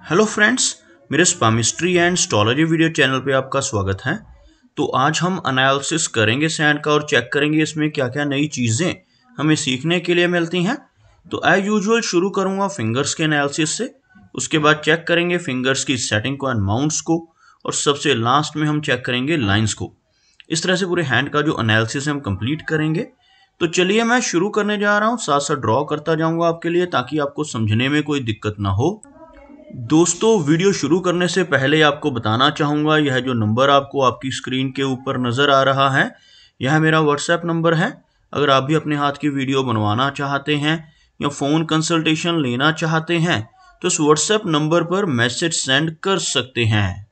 Hello friends, मेरे स्पामिस्ट्री and astrology video channel पे आपका स्वागत है। तो आज हम एनालिसिस करेंगे सैंड का और चेक करेंगे इसमें क्या क्या नई चीज़ें हमें सीखने के लिए मिलती हैं। तो एज यूजुअल शुरू करूँगा फिंगर्स के एनालिसिस से, उसके बाद चेक करेंगे फिंगर्स की सेटिंग को एंड माउंट्स को, और सबसे लास्ट में हम चेक करेंगे लाइन्स को। इस तरह से पूरे हैंड का जो एनालिसिस है हम कंप्लीट करेंगे। तो चलिए मैं शुरू करने जा रहा हूँ, साथ साथ ड्रॉ करता जाऊँगा आपके लिए ताकि आपको समझने में कोई दिक्कत ना हो। दोस्तों, वीडियो शुरू करने से पहले आपको बताना चाहूँगा, यह जो नंबर आपको आपकी स्क्रीन के ऊपर नज़र आ रहा है, यह मेरा व्हाट्सएप नंबर है। अगर आप भी अपने हाथ की वीडियो बनवाना चाहते हैं या फ़ोन कंसल्टेशन लेना चाहते हैं तो इस व्हाट्सएप नंबर पर मैसेज सेंड कर सकते हैं।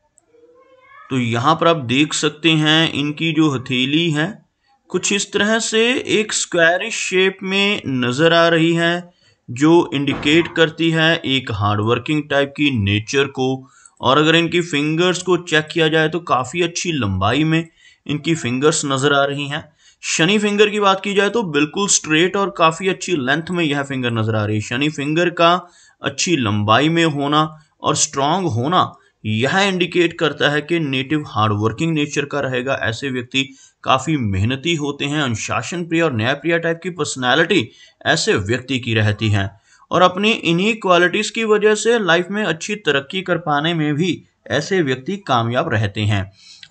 तो यहाँ पर आप देख सकते हैं इनकी जो हथेली है कुछ इस तरह से एक स्क्वायरिश शेप में नज़र आ रही है, जो इंडिकेट करती है एक हार्डवर्किंग टाइप की नेचर को। और अगर इनकी फिंगर्स को चेक किया जाए तो काफ़ी अच्छी लंबाई में इनकी फिंगर्स नज़र आ रही हैं। शनि फिंगर की बात की जाए तो बिल्कुल स्ट्रेट और काफ़ी अच्छी लेंथ में यह फिंगर नज़र आ रही है। शनि फिंगर का अच्छी लंबाई में होना और स्ट्रांग होना यह इंडिकेट करता है कि नेटिव हार्डवर्किंग नेचर का रहेगा। ऐसे व्यक्ति काफ़ी मेहनती होते हैं, अनुशासन प्रिय और न्यायप्रिय टाइप की पर्सनैलिटी ऐसे व्यक्ति की रहती है, और अपनी इन्हीं क्वालिटीज़ की वजह से लाइफ में अच्छी तरक्की कर पाने में भी ऐसे व्यक्ति कामयाब रहते हैं।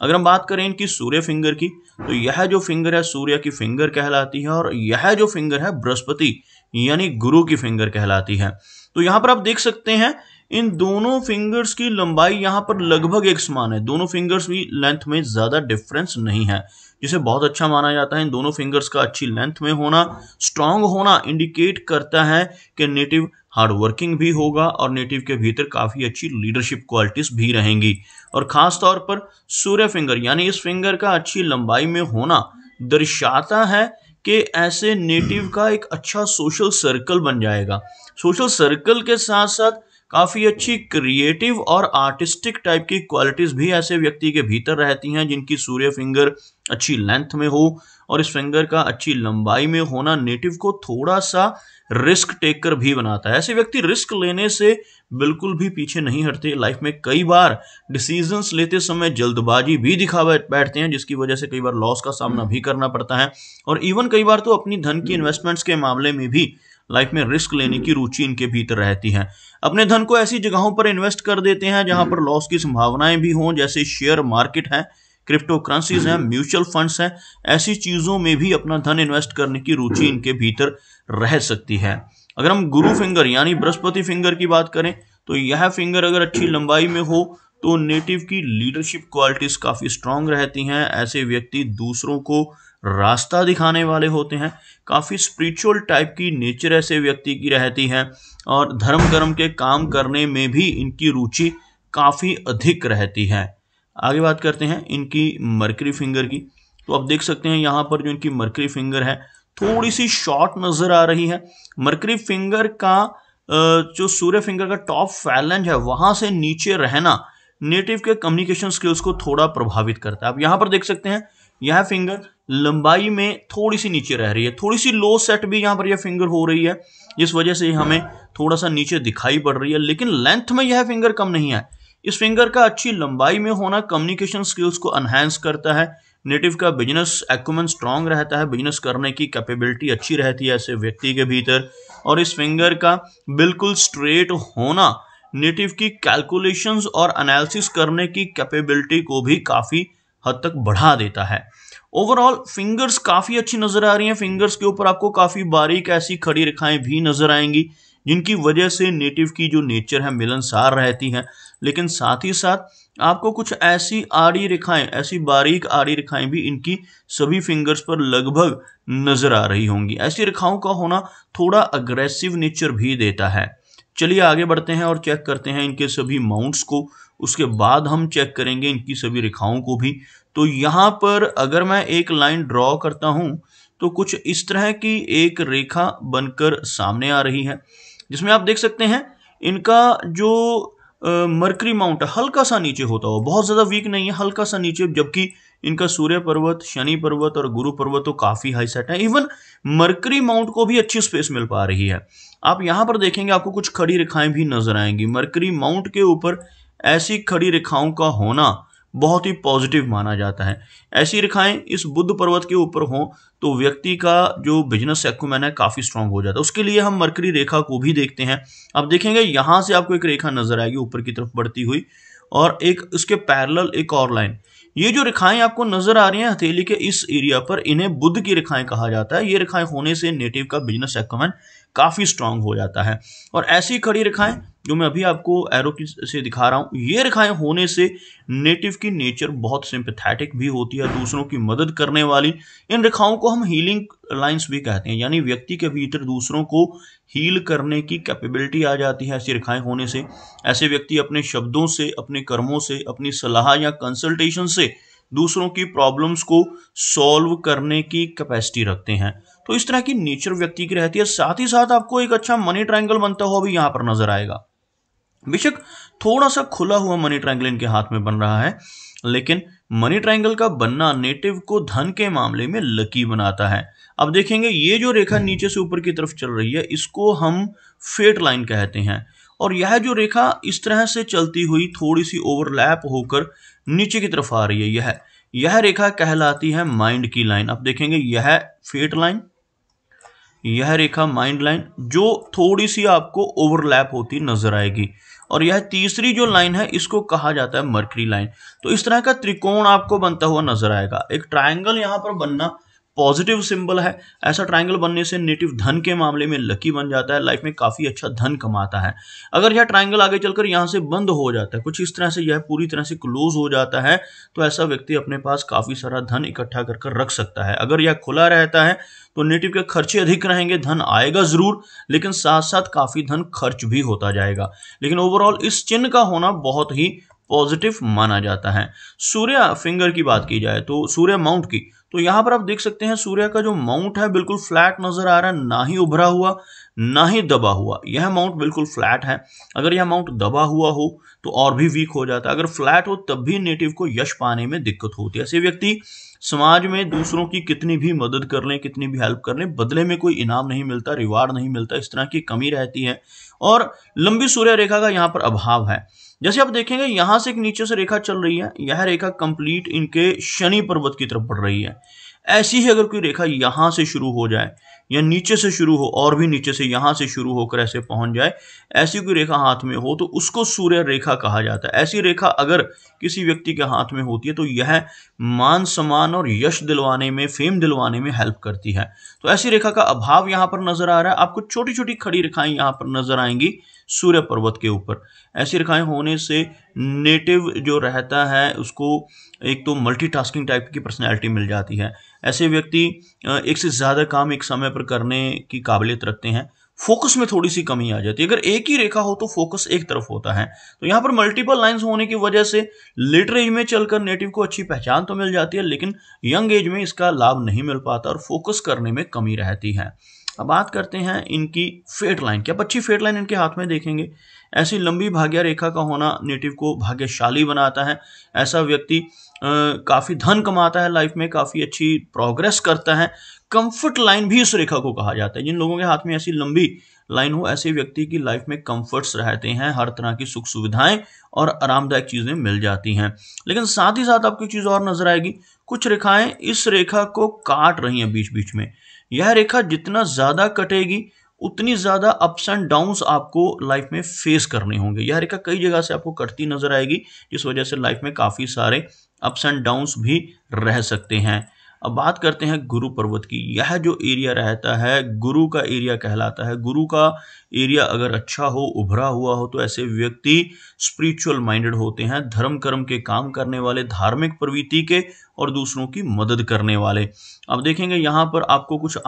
अगर हम बात करें इनकी सूर्य फिंगर की, तो यह जो फिंगर है सूर्य की फिंगर कहलाती है, और यह जो फिंगर है बृहस्पति यानी गुरु की फिंगर कहलाती है। तो यहाँ पर आप देख सकते हैं इन दोनों फिंगर्स की लंबाई यहाँ पर लगभग एक समान है। दोनों फिंगर्स भी लेंथ में ज़्यादा डिफरेंस नहीं है, जिसे बहुत अच्छा माना जाता है। इन दोनों फिंगर्स का अच्छी लेंथ में होना, स्ट्रांग होना इंडिकेट करता है कि नेटिव हार्डवर्किंग भी होगा और नेटिव के भीतर काफ़ी अच्छी लीडरशिप क्वालिटीज़ भी रहेंगी। और ख़ास तौर पर सूर्य फिंगर यानी इस फिंगर का अच्छी लंबाई में होना दर्शाता है कि ऐसे नेटिव का एक अच्छा सोशल सर्कल बन जाएगा। सोशल सर्कल के साथ साथ काफ़ी अच्छी क्रिएटिव और आर्टिस्टिक टाइप की क्वालिटीज़ भी ऐसे व्यक्ति के भीतर रहती हैं, जिनकी सूर्य फिंगर अच्छी लेंथ में हो। और इस फिंगर का अच्छी लंबाई में होना नेटिव को थोड़ा सा रिस्क टेकर भी बनाता है। ऐसे व्यक्ति रिस्क लेने से बिल्कुल भी पीछे नहीं हटते। लाइफ में कई बार डिसीजंस लेते समय जल्दबाजी भी दिखा बैठते हैं, जिसकी वजह से कई बार लॉस का सामना भी करना पड़ता है। और इवन कई बार तो अपनी धन की इन्वेस्टमेंट्स के मामले में भी लाइफ में रिस्क लेने की रुचि इनके भीतर रहती है। अपने धन को ऐसी जगहों पर इन्वेस्ट कर देते हैं जहां पर लॉस की संभावनाएं भी हों, जैसे शेयर मार्केट है, क्रिप्टो करेंसीज हैं, म्यूचुअल फंड्स हैं। ऐसी चीज़ों में भी अपना धन इन्वेस्ट करने की रुचि इनके भीतर रह सकती है। अगर हम गुरु फिंगर यानी बृहस्पति फिंगर की बात करें, तो यह फिंगर अगर अच्छी लंबाई में हो तो नेटिव की लीडरशिप क्वालिटीज काफ़ी स्ट्रांग रहती हैं। ऐसे व्यक्ति दूसरों को रास्ता दिखाने वाले होते हैं। काफ़ी स्पिरिचुअल टाइप की नेचर ऐसे व्यक्ति की रहती है, और धर्म कर्म के काम करने में भी इनकी रुचि काफ़ी अधिक रहती है। आगे बात करते हैं इनकी मरकरी फिंगर की। तो आप देख सकते हैं यहाँ पर जो इनकी मरकरी फिंगर है थोड़ी सी शॉर्ट नज़र आ रही है। मरकरी फिंगर का जो सूर्य फिंगर का टॉप फैलेंज है वहाँ से नीचे रहना नेटिव के कम्युनिकेशन स्किल्स को थोड़ा प्रभावित करता है। आप यहाँ पर देख सकते हैं यह फिंगर लंबाई में थोड़ी सी नीचे रह रही है, थोड़ी सी लो सेट भी यहाँ पर यह फिंगर हो रही है, जिस वजह से हमें थोड़ा सा नीचे दिखाई पड़ रही है। लेकिन लेंथ में यह फिंगर कम नहीं है। इस फिंगर का अच्छी लंबाई में होना कम्युनिकेशन स्किल्स को एनहांस करता है। नेटिव का बिजनेस एक्यूमेन स्ट्रांग रहता है, बिजनेस करने की कैपेबिलिटी अच्छी रहती है ऐसे व्यक्ति के भीतर। और इस फिंगर का बिल्कुल स्ट्रेट होना नेटिव की कैलकुलेशंस और एनालिसिस करने की कैपेबिलिटी को भी काफ़ी हद तक बढ़ा देता है। ओवरऑल फिंगर्स काफ़ी अच्छी नज़र आ रही हैं। फिंगर्स के ऊपर आपको काफ़ी बारीक ऐसी खड़ी रेखाएं भी नज़र आएंगी, जिनकी वजह से नेटिव की जो नेचर है मिलनसार रहती है। लेकिन साथ ही साथ आपको कुछ ऐसी आड़ी रेखाएं, ऐसी बारीक आड़ी रेखाएं भी इनकी सभी फिंगर्स पर लगभग नज़र आ रही होंगी। ऐसी रेखाओं का होना थोड़ा अग्रेसिव नेचर भी देता है। चलिए आगे बढ़ते हैं और चेक करते हैं इनके सभी माउंट्स को। उसके बाद हम चेक करेंगे इनकी सभी रेखाओं को भी। तो यहाँ पर अगर मैं एक लाइन ड्रॉ करता हूँ तो कुछ इस तरह की एक रेखा बनकर सामने आ रही है, जिसमें आप देख सकते हैं इनका जो मरकरी माउंट है हल्का सा नीचे होता हो, बहुत ज़्यादा वीक नहीं है, हल्का सा नीचे, जबकि इनका सूर्य पर्वत, शनि पर्वत और गुरु पर्वत तो काफी हाई सेट है। इवन मरकरी माउंट को भी अच्छी स्पेस मिल पा रही है। आप यहां पर देखेंगे आपको कुछ खड़ी रेखाएं भी नजर आएंगी। मरकरी माउंट के ऊपर ऐसी खड़ी रेखाओं का होना बहुत ही पॉजिटिव माना जाता है। ऐसी रेखाएं इस बुध पर्वत के ऊपर हों तो व्यक्ति का जो बिजनेस एक्यूमेन है काफी स्ट्रांग हो जाता है। उसके लिए हम मरकरी रेखा को भी देखते हैं। अब देखेंगे यहां से आपको एक रेखा नजर आएगी ऊपर की तरफ बढ़ती हुई, और एक उसके पैरेलल एक और लाइन। ये जो रेखाएं आपको नजर आ रही हैं हथेली के इस एरिया पर, इन्हें बुध की रेखाएं कहा जाता है। ये रेखाएं होने से नेटिव का बिजनेस एक्यूमेन काफी स्ट्रांग हो जाता है। और ऐसी खड़ी रेखाएं जो मैं अभी आपको एरो से दिखा रहा हूं, ये रेखाएं होने से नेटिव की नेचर बहुत सिंपैथेटिक भी होती है, दूसरों की मदद करने वाली। इन रेखाओं को हम हीलिंग लाइंस भी कहते हैं, यानी व्यक्ति के भीतर दूसरों को हील करने की कैपेबिलिटी आ जाती है ऐसी रेखाएं होने से। ऐसे व्यक्ति अपने शब्दों से, अपने कर्मों से, अपनी सलाह या कंसल्टेशन से दूसरों की प्रॉब्लम्स को सॉल्व करने की कैपेसिटी रखते हैं। तो इस तरह की नेचर व्यक्ति की रहती है। साथ ही साथ आपको एक अच्छा मनी ट्रायंगल बनता हुआ भी यहां पर नजर आएगा। बेशक थोड़ा सा खुला हुआ मनी ट्रायंगल इनके हाथ में बन रहा है, लेकिन मनी ट्रायंगल का बनना नेटिव को धन के मामले में लकी बनाता है। अब देखेंगे ये जो रेखा नीचे से ऊपर की तरफ चल रही है, इसको हम फेट लाइन कहते हैं। और यह जो रेखा इस तरह से चलती हुई थोड़ी सी ओवरलैप होकर नीचे की तरफ आ रही है, यह रेखा कहलाती है माइंड की लाइन। अब देखेंगे यह फेट लाइन, यह रेखा माइंड लाइन, जो थोड़ी सी आपको ओवरलैप होती नजर आएगी। और यह तीसरी जो लाइन है इसको कहा जाता है मरकरी लाइन। तो इस तरह का त्रिकोण आपको बनता हुआ नजर आएगा। एक ट्रायंगल यहां पर बनना पॉजिटिव सिंबल है। ऐसा ट्रायंगल बनने से नेटिव धन के मामले में लकी बन जाता है, लाइफ में काफी अच्छा धन कमाता है। अगर यह ट्रायंगल आगे चलकर यहां से बंद हो जाता है, कुछ इस तरह से यह पूरी तरह से क्लोज हो जाता है, तो ऐसा व्यक्ति अपने पास काफी सारा धन इकट्ठा कर रख सकता है। अगर यह खुला रहता है तो नेटिव के खर्चे अधिक रहेंगे, धन आएगा जरूर, लेकिन साथ साथ काफी धन खर्च भी होता जाएगा। लेकिन ओवरऑल इस चिन्ह का होना बहुत ही पॉजिटिव माना जाता है। सूर्य फिंगर की बात की जाए तो सूर्य माउंट की, तो यहां पर आप देख सकते हैं सूर्य का जो माउंट है बिल्कुल फ्लैट नजर आ रहा है, ना ही उभरा हुआ ना ही दबा हुआ। यह माउंट बिल्कुल फ्लैट है। अगर यह माउंट दबा हुआ हो तो और भी वीक हो जाता है, अगर फ्लैट हो तब भी नेटिव को यश पाने में दिक्कत होती है। ऐसे व्यक्ति समाज में दूसरों की कितनी भी मदद कर लें, कितनी भी हेल्प कर लें, बदले में कोई इनाम नहीं मिलता, रिवार्ड नहीं मिलता, इस तरह की कमी रहती है। और लंबी सूर्य रेखा का यहाँ पर अभाव है। जैसे आप देखेंगे यहां से एक नीचे से रेखा चल रही है, यह रेखा कंप्लीट इनके शनि पर्वत की तरफ बढ़ रही है। ऐसी ही अगर कोई रेखा यहां से शुरू हो जाए या नीचे से शुरू हो और भी नीचे से यहां से शुरू होकर ऐसे पहुंच जाए, ऐसी कोई रेखा हाथ में हो तो उसको सूर्य रेखा कहा जाता है। ऐसी रेखा अगर किसी व्यक्ति के हाथ में होती है तो यह मान सम्मान और यश दिलवाने में, फेम दिलवाने में हेल्प करती है। तो ऐसी रेखा का अभाव यहां पर नजर आ रहा है। आपको छोटी छोटी खड़ी रेखाएं यहां पर नजर आएंगी सूर्य पर्वत के ऊपर। ऐसी रेखाएं होने से नेटिव जो रहता है उसको एक तो मल्टीटास्किंग टाइप की पर्सनैलिटी मिल जाती है। ऐसे व्यक्ति एक से ज्यादा काम एक समय पर करने की काबिलियत रखते हैं। फोकस में थोड़ी सी कमी आ जाती है। अगर एक ही रेखा हो तो फोकस एक तरफ होता है। तो यहाँ पर मल्टीपल लाइंस होने की वजह से लेटर एज में चलकर नेटिव को अच्छी पहचान तो मिल जाती है, लेकिन यंग एज में इसका लाभ नहीं मिल पाता और फोकस करने में कमी रहती है। अब बात करते हैं इनकी फेट लाइन की। अब अच्छी फेट लाइन इनके हाथ में देखेंगे। ऐसी लंबी भाग्य रेखा का होना नेटिव को भाग्यशाली बनाता है। ऐसा व्यक्ति काफी धन कमाता है, लाइफ में काफी अच्छी प्रोग्रेस करता है। कंफर्ट लाइन भी इस रेखा को कहा जाता है। जिन लोगों के हाथ में ऐसी लंबी लाइन हो, ऐसे व्यक्ति की लाइफ में कंफर्ट्स रहते हैं, हर तरह की सुख सुविधाएं और आरामदायक चीजें मिल जाती हैं। लेकिन साथ ही साथ आपको चीज और नजर आएगी, कुछ रेखाएं इस रेखा को काट रही हैं बीच बीच में। यह रेखा जितना ज्यादा कटेगी उतनी ज्यादा अप्स एंड डाउन्स आपको लाइफ में फेस करने होंगे। यह रेखा कई जगह से आपको कटती नजर आएगी, जिस वजह से लाइफ में काफी सारे अप्स एंड डाउन्स भी रह सकते हैं। अब बात करते हैं गुरु पर्वत की। यह जो एरिया रहता है गुरु का एरिया कहलाता है। गुरु का एरिया अगर अच्छा हो, उभरा हुआ हो, तो ऐसे व्यक्ति स्पिरिचुअल माइंडेड होते हैं, धर्म कर्म के काम करने वाले, धार्मिक प्रवृत्ति के और दूसरों की मदद करने वाले। अब देखेंगे यहाँ पर आपको कुछ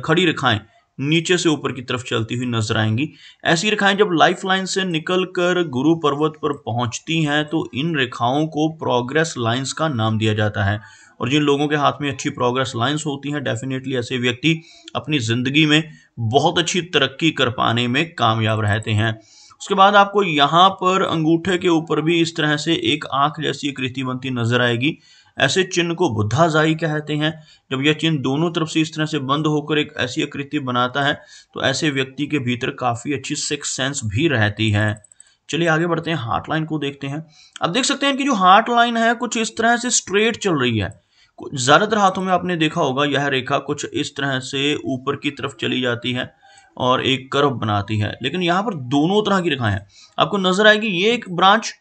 खड़ी रेखाएं नीचे से ऊपर की तरफ चलती हुई नजर आएंगी। ऐसी रेखाएं जब लाइफ लाइन से निकलकर गुरु पर्वत पर पहुंचती हैं तो इन रेखाओं को प्रोग्रेस लाइंस का नाम दिया जाता है। और जिन लोगों के हाथ में अच्छी प्रोग्रेस लाइंस होती हैं, डेफिनेटली ऐसे व्यक्ति अपनी जिंदगी में बहुत अच्छी तरक्की कर पाने में कामयाब रहते हैं। उसके बाद आपको यहाँ पर अंगूठे के ऊपर भी इस तरह से एक आंख जैसी आकृति बनती नजर आएगी। ऐसे चिन्ह को बुद्धाजाई कहते हैं। जब यह चिन्ह दोनों तरफ से इस तरह से बंद होकर एक ऐसी आकृति बनाता है तो ऐसे व्यक्ति के भीतर काफी अच्छी सिक्स सेंस भी रहती है। चलिए आगे बढ़ते हैं, हार्ट लाइन को देखते हैं। अब देख सकते हैं कि जो हार्ट लाइन है कुछ इस तरह से स्ट्रेट चल रही है। ज्यादातर हाथों में आपने देखा होगा यह रेखा कुछ इस तरह से ऊपर की तरफ चली जाती है और एक कर्व बनाती है, लेकिन यहाँ पर दोनों तरह की रेखाएं हैं। आपको नजर आएगी ये एक ब्रांच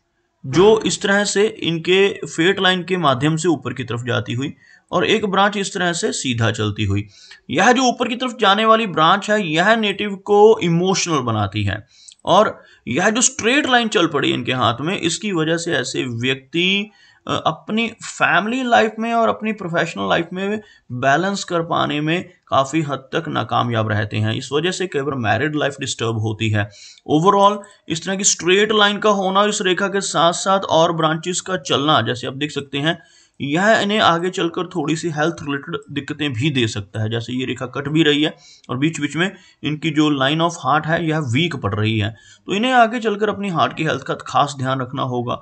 जो इस तरह से इनके फेट लाइन के माध्यम से ऊपर की तरफ जाती हुई, और एक ब्रांच इस तरह से सीधा चलती हुई। यह जो ऊपर की तरफ जाने वाली ब्रांच है यह नेटिव को इमोशनल बनाती है, और यह जो स्ट्रेट लाइन चल पड़ी इनके हाथ में इसकी वजह से ऐसे व्यक्ति अपनी फैमिली लाइफ में और अपनी प्रोफेशनल लाइफ में बैलेंस कर पाने में काफी हद तक नाकामयाब रहते हैं। इस वजह से कई बार मैरिड लाइफ डिस्टर्ब होती है। ओवरऑल इस तरह की स्ट्रेट लाइन का होना, इस रेखा के साथ साथ और ब्रांचेस का चलना, जैसे आप देख सकते हैं, यह इन्हें आगे चलकर थोड़ी सी हेल्थ रिलेटेड दिक्कतें भी दे सकता है। जैसे ये रेखा कट भी रही है और बीच बीच में इनकी जो लाइन ऑफ हार्ट है यह वीक पड़ रही है, तो इन्हें आगे चलकर अपनी हार्ट की हेल्थ का खास ध्यान रखना होगा।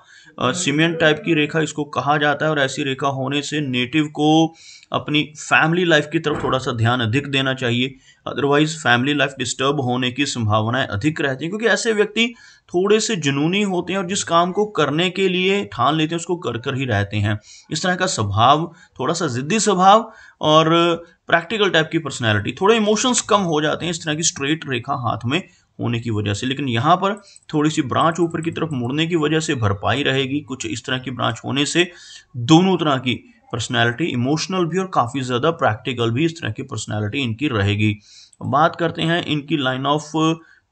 सीमेंट टाइप की रेखा इसको कहा जाता है, और ऐसी रेखा होने से नेटिव को अपनी फैमिली लाइफ की तरफ थोड़ा सा ध्यान अधिक देना चाहिए। अदरवाइज फैमिली लाइफ डिस्टर्ब होने की संभावनाएं अधिक रहती हैं, क्योंकि ऐसे व्यक्ति थोड़े से जुनूनी होते हैं और जिस काम को करने के लिए ठान लेते हैं उसको कर कर ही रहते हैं। इस तरह का स्वभाव, थोड़ा सा जिद्दी स्वभाव और प्रैक्टिकल टाइप की पर्सनैलिटी, थोड़े इमोशंस कम हो जाते हैं इस तरह की स्ट्रेट रेखा हाथ में होने की वजह से। लेकिन यहाँ पर थोड़ी सी ब्रांच ऊपर की तरफ मुड़ने की वजह से भरपाई रहेगी। कुछ इस तरह की ब्रांच होने से दोनों तरह की पर्सनैलिटी, इमोशनल भी और काफ़ी ज़्यादा प्रैक्टिकल भी, इस तरह की पर्सनैलिटी इनकी रहेगी। बात करते हैं इनकी लाइन ऑफ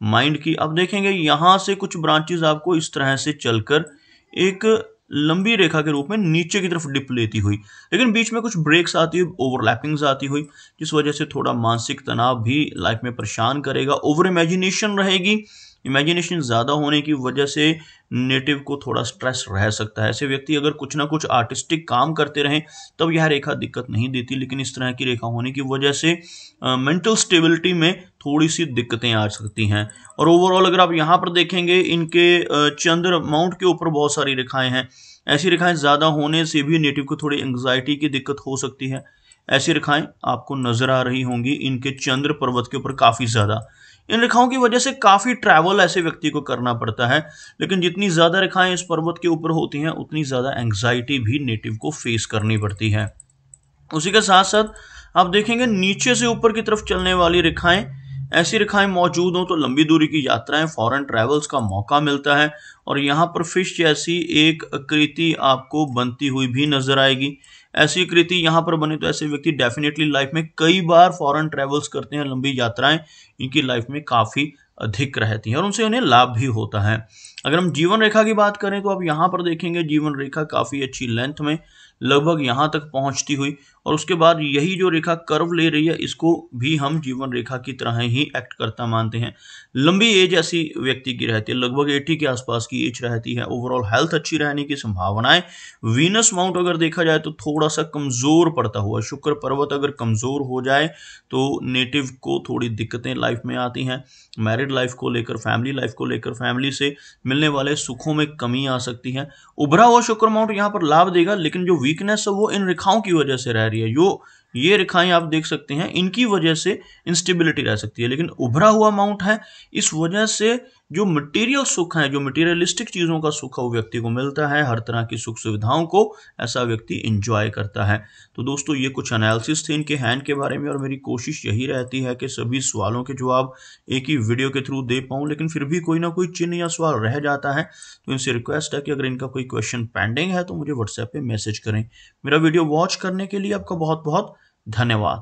माइंड की। अब देखेंगे यहाँ से कुछ ब्रांचेस आपको इस तरह से चलकर एक लंबी रेखा के रूप में नीचे की तरफ डिप लेती हुई, लेकिन बीच में कुछ ब्रेक्स आती हुई, ओवरलैपिंग्स आती हुई, जिस वजह से थोड़ा मानसिक तनाव भी लाइफ में परेशान करेगा। ओवर इमेजिनेशन रहेगी, इमेजिनेशन ज़्यादा होने की वजह से नेटिव को थोड़ा स्ट्रेस रह सकता है। ऐसे व्यक्ति अगर कुछ ना कुछ आर्टिस्टिक काम करते रहें तब यह रेखा दिक्कत नहीं देती, लेकिन इस तरह की रेखा होने की वजह से मेंटल स्टेबिलिटी में थोड़ी सी दिक्कतें आ सकती हैं। और ओवरऑल अगर आप यहाँ पर देखेंगे इनके चंद्र माउंट के ऊपर बहुत सारी रेखाएं हैं। ऐसी रेखाएं ज़्यादा होने से भी नेटिव को थोड़ी एंग्जाइटी की दिक्कत हो सकती है। ऐसी रेखाएं आपको नजर आ रही होंगी इनके चंद्र पर्वत के ऊपर काफ़ी ज़्यादा। इन रेखाओं की वजह से काफ़ी ट्रैवल ऐसे व्यक्ति को करना पड़ता है, लेकिन जितनी ज़्यादा रेखाएं इस पर्वत के ऊपर होती हैं उतनी ज़्यादा एंग्जाइटी भी नेटिव को फेस करनी पड़ती है। उसी के साथ साथ आप देखेंगे नीचे से ऊपर की तरफ चलने वाली रेखाएं, ऐसी रेखाएं मौजूद हों तो लंबी दूरी की यात्राएं, फॉरेन ट्रैवल्स का मौका मिलता है। और यहाँ पर फिश जैसी एक आकृति आपको बनती हुई भी नजर आएगी। ऐसी आकृति यहाँ पर बने तो ऐसे व्यक्ति डेफिनेटली लाइफ में कई बार फॉरेन ट्रैवल्स करते हैं। लंबी यात्राएं इनकी लाइफ में काफ़ी अधिक रहती हैं और उनसे उन्हें लाभ भी होता है। अगर हम जीवन रेखा की बात करें तो आप यहाँ पर देखेंगे जीवन रेखा काफ़ी अच्छी लेंथ में लगभग यहाँ तक पहुँचती हुई, और उसके बाद यही जो रेखा कर्व ले रही है इसको भी हम जीवन रेखा की तरह ही एक्ट करता मानते हैं। लंबी एज ऐसी व्यक्ति की रहती है, लगभग 80 के आसपास की एज रहती है। ओवरऑल हेल्थ अच्छी रहने की संभावनाएं। वीनस माउंट अगर देखा जाए तो थोड़ा सा कमज़ोर पड़ता हुआ, शुक्र पर्वत अगर कमज़ोर हो जाए तो नेटिव को थोड़ी दिक्कतें लाइफ में आती हैं। मैरिड लाइफ को लेकर, फैमिली लाइफ को लेकर, फैमिली से मिलने वाले सुखों में कमी आ सकती है। उभरा हुआ शुक्र माउंट यहाँ पर लाभ देगा, लेकिन जो वीकनेस है वो इन रेखाओं की वजह से रह रही है। जो ये रेखाएं आप देख सकते हैं इनकी वजह से इंस्टेबिलिटी रह सकती है, लेकिन उभरा हुआ माउंट है, इस वजह से जो मटेरियल सुख है, जो मटेरियलिस्टिक चीज़ों का सुख है वो व्यक्ति को मिलता है। हर तरह की सुख सुविधाओं को ऐसा व्यक्ति एंजॉय करता है। तो दोस्तों ये कुछ एनालिसिस थे इनके हैंड के बारे में, और मेरी कोशिश यही रहती है कि सभी सवालों के जवाब एक ही वीडियो के थ्रू दे पाऊँ, लेकिन फिर भी कोई ना कोई चिन्ह या सवाल रह जाता है। तो इनसे रिक्वेस्ट है कि अगर इनका कोई क्वेश्चन पेंडिंग है तो मुझे व्हाट्सएप पे मैसेज करें। मेरा वीडियो वॉच करने के लिए आपका बहुत बहुत धन्यवाद।